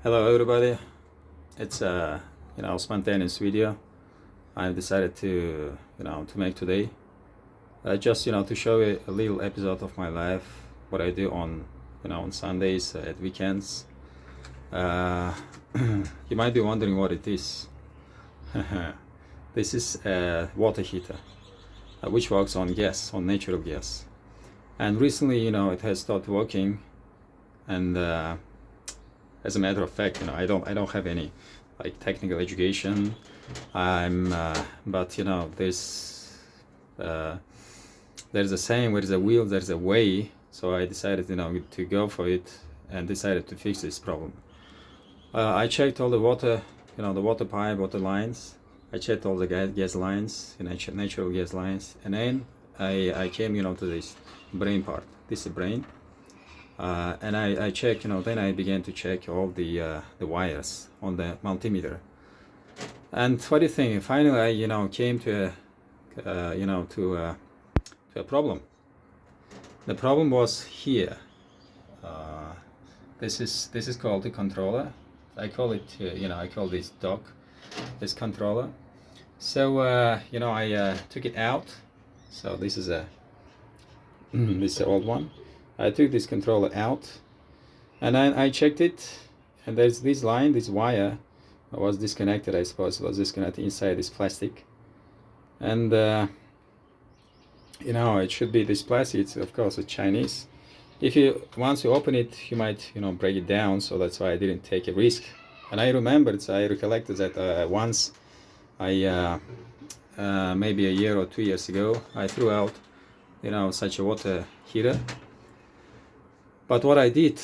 Hello everybody. It's a spontaneous video I decided to to make today. Just to show you a little episode of my life, what I do on on Sundays, at weekends. Uh, you might be wondering what it is. This is a water heater, which works on gas, on natural gas. And recently, it has started working, and as a matter of fact, I don't have any like technical education. But there's a saying, where there's a will, there's a way. So I decided, to go for it and decided to fix this problem. I checked all the water, the water pipe, water lines. I checked all the gas lines, natural gas lines, and then I came, to this brain part. This is the brain. And I checked, then I began to check all the wires on the multimeter. And what do you think? Finally, I came to a problem. The problem was here. This is called the controller. I call it, I call this dock, this controller. So I took it out. So this is this is the old one. I took this controller out, and then I checked it, and there's this line, this wire was disconnected. I suppose it was disconnected inside this plastic, and it should be this plastic. It's of course a Chinese. Once you open it, you might break it down. So that's why I didn't take a risk. And I recollected that once I maybe a year or 2 years ago, I threw out such a water heater. But what I did,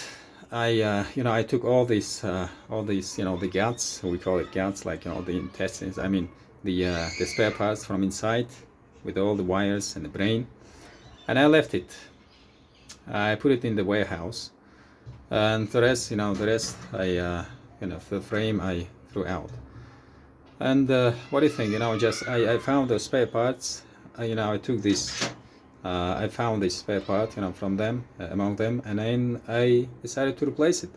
I took all these the guts, we call it guts, like the intestines. I mean the spare parts from inside, with all the wires and the brain, and I left it. I put it in the warehouse, and the rest, I the frame I threw out. And what do you think? I found the spare parts. I took this. I found this spare part, from them, among them, and then I decided to replace it.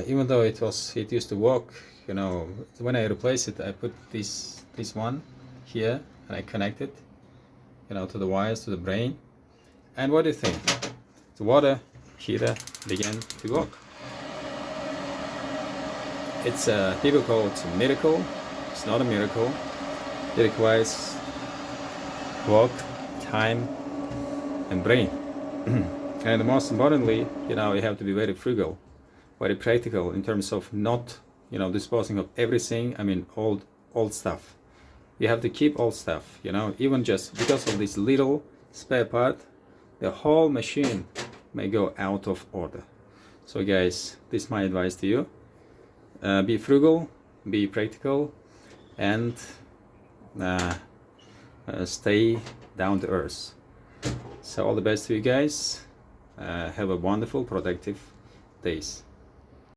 Even though it used to work, when I replaced it, I put this one here, and I connect it, to the wires, to the brain. And what do you think? The water heater began to work. People call it a miracle. It's not a miracle. It requires work, time, and brain. And most importantly, you have to be very frugal, very practical in terms of not, disposing of everything. I mean, old stuff. You have to keep old stuff, even just because of this little spare part, the whole machine may go out of order. So guys, this is my advice to you. Be frugal, be practical, and stay down to earth. So all the best to you guys. Have a wonderful, productive days.